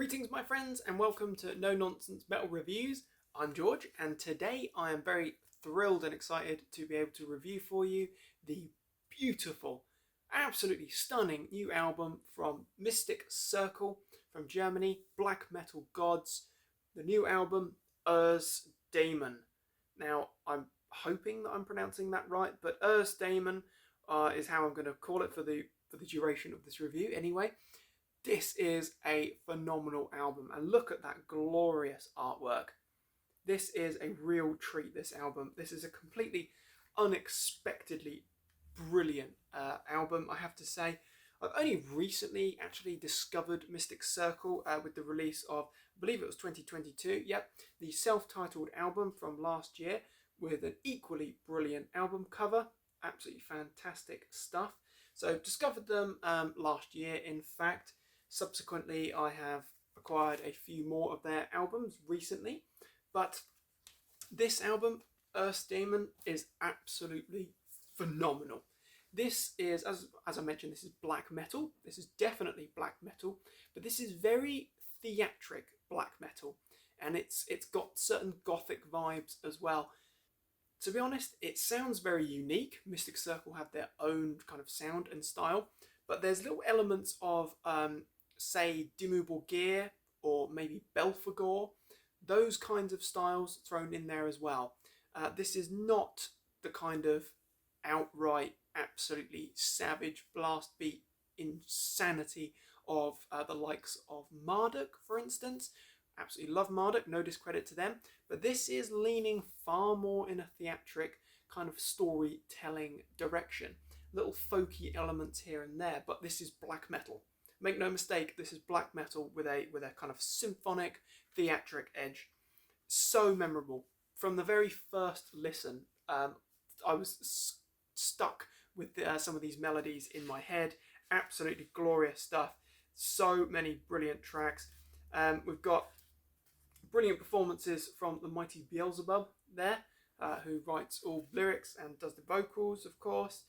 Greetings my friends and welcome to No Nonsense Metal Reviews. I'm George and today I am very thrilled and excited to be able to review for you the beautiful, absolutely stunning new album from Mystic Circle from Germany, black metal gods. The new album, Erzdamon. Now I'm hoping that I'm pronouncing that right, but Erzdamon is how I'm going to call it for the duration of this review anyway. This is a phenomenal album, and look at that glorious artwork. This is a real treat, this album. This is a completely unexpectedly brilliant album, I have to say. I've only recently actually discovered Mystic Circle with the release of, I believe it was 2022, yep, the self-titled album from last year with an equally brilliant album cover. Absolutely fantastic stuff. So discovered them last year, in fact. Subsequently, I have acquired a few more of their albums recently, but this album, Erzdamon, is absolutely phenomenal. This is, as I mentioned, this is black metal. This is definitely black metal, but this is very theatric black metal, and it's got certain Gothic vibes as well. To be honest, it sounds very unique. Mystic Circle have their own kind of sound and style, but there's little elements of say Dimmu Borgir or maybe Belphegor, those kinds of styles thrown in there as well. This is not the kind of outright, absolutely savage blast beat insanity of the likes of Marduk, for instance. Absolutely love Marduk, no discredit to them, but this is leaning far more in a theatric kind of storytelling direction. Little folky elements here and there, but this is black metal. Make no mistake, this is black metal with a kind of symphonic, theatric edge. So memorable. From the very first listen, I was stuck with some of these melodies in my head. Absolutely glorious stuff. So many brilliant tracks. We've got brilliant performances from the mighty Beelzebub there, who writes all lyrics and does the vocals, of course,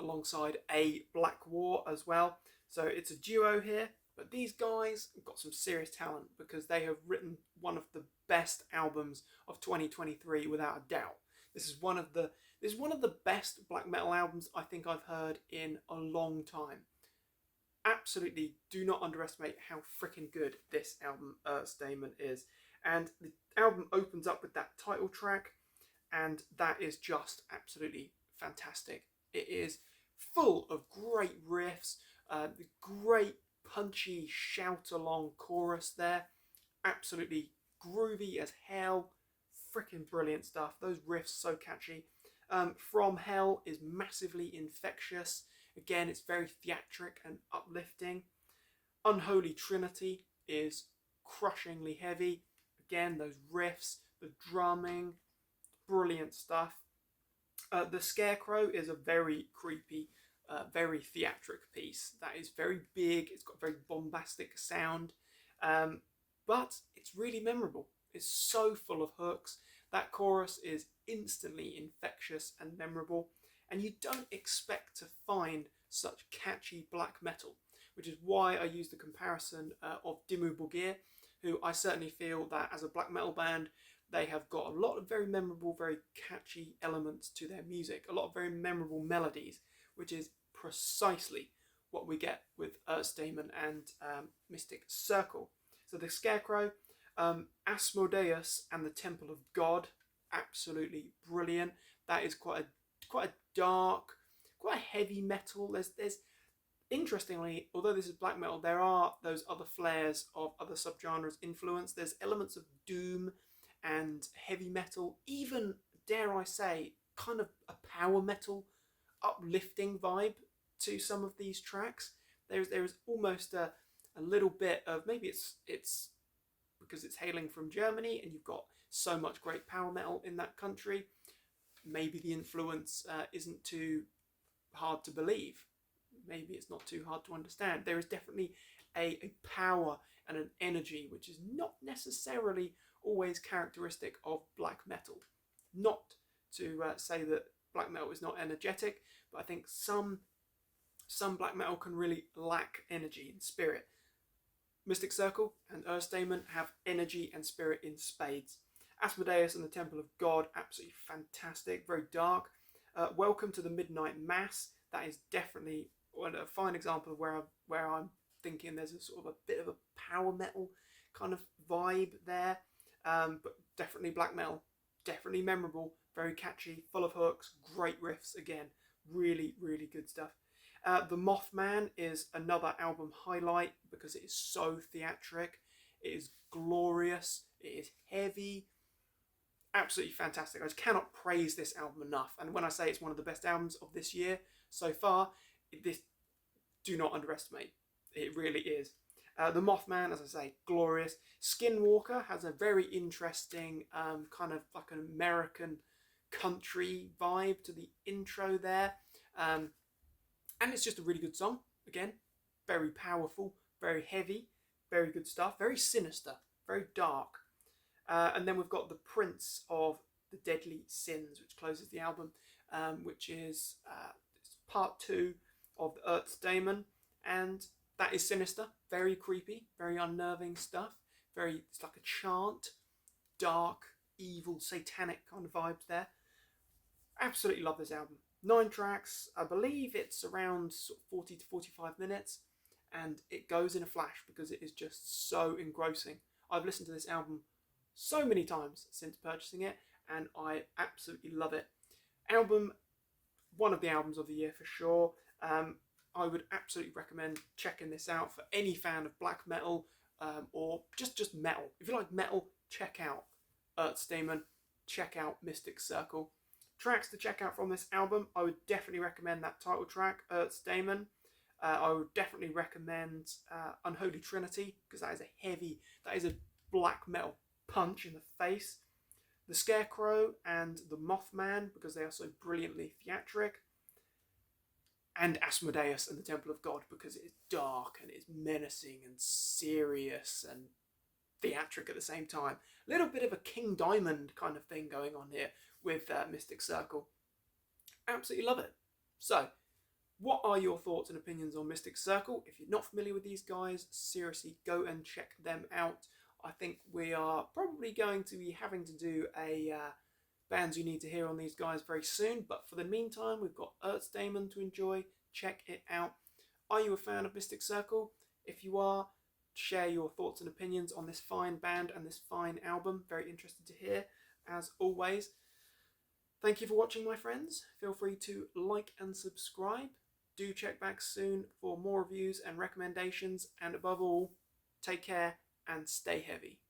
alongside a Black War as well. So it's a duo here, but these guys have got some serious talent because they have written one of the best albums of 2023 without a doubt. This is one of the best black metal albums I think I've heard in a long time. Absolutely do not underestimate how freaking good this album Erzdamon is. And the album opens up with that title track, and that is just absolutely fantastic. It is full of great riffs, the great punchy shout along chorus there, absolutely groovy as hell, freaking brilliant stuff. Those riffs so catchy. From Hell is massively infectious. Again, it's very theatric and uplifting. Unholy Trinity is crushingly heavy. Again, those riffs, the drumming, brilliant stuff. The Scarecrow is a very creepy, very theatric piece. That is very big. It's got a very bombastic sound, but it's really memorable. It's so full of hooks. That chorus is instantly infectious and memorable, and you don't expect to find such catchy black metal, which is why I use the comparison of Dimmu Borgir, who I certainly feel that as a black metal band, they have got a lot of very memorable, very catchy elements to their music, a lot of very memorable melodies, which is precisely what we get with Erzdamon and Mystic Circle. So the Scarecrow, Asmodeus and the Temple of God, absolutely brilliant. That is quite a dark, quite a heavy metal. There's interestingly, although this is black metal, there are those other flares of other subgenres influence. There's elements of doom and heavy metal, even, dare I say, kind of a power metal uplifting vibe to some of these tracks. There's almost a little bit of, maybe it's because it's hailing from Germany and you've got so much great power metal in that country. Maybe the influence isn't too hard to believe. Maybe it's not too hard to understand. There is definitely a power and an energy which is not necessarily always characteristic of black metal. Not to say that black metal is not energetic, but I think some black metal can really lack energy and spirit. Mystic Circle and Erzdamon have energy and spirit in spades. Asmodeus and the Temple of God, absolutely fantastic, very dark. Welcome to the Midnight Mass. That is definitely a fine example of where I'm thinking there's a sort of a bit of a power metal kind of vibe there, but definitely black metal, definitely memorable, very catchy, full of hooks, great riffs again, really, really good stuff. The Mothman is another album highlight because it is so theatric, it is glorious, it is heavy, absolutely fantastic. I just cannot praise this album enough. And when I say it's one of the best albums of this year so far, this do not underestimate. It really is. The Mothman, as I say, glorious. Skinwalker has a very interesting kind of like an American country vibe to the intro there. And it's just a really good song. Again, very powerful, very heavy, very good stuff, very sinister, very dark. And then we've got The Prince of the Deadly Sins, which closes the album, which is part 2 of the Erzdamon, and that is sinister, very creepy, very unnerving stuff. It's like a chant, dark, evil, satanic kind of vibes there. Absolutely love this album. 9 tracks, I believe it's around 40 to 45 minutes, and it goes in a flash because it is just so engrossing. I've listened to this album so many times since purchasing it, and I absolutely love it. One of the albums of the year for sure. I would absolutely recommend checking this out for any fan of black metal, or just metal. If you like metal, check out Erzdamon, check out Mystic Circle. Tracks to check out from this album, I would definitely recommend that title track, Erzdamon. I would definitely recommend Unholy Trinity, because that is a black metal punch in the face. The Scarecrow and the Mothman, because they are so brilliantly theatric. And Asmodeus and the Temple of God, because it is dark and it's menacing and serious and theatric at the same time. A little bit of a King Diamond kind of thing going on here with Mystic Circle. Absolutely love it. So, what are your thoughts and opinions on Mystic Circle? If you're not familiar with these guys, seriously go and check them out. I think we are probably going to be having to do a bands you need to hear on these guys very soon, but for the meantime, we've got Erzdamon to enjoy. Check it out. Are you a fan of Mystic Circle? If you are, share your thoughts and opinions on this fine band and this fine album. Very interested to hear, as always. Thank you for watching, my friends. Feel free to like and subscribe. Do check back soon for more reviews and recommendations, and above all, take care and stay heavy.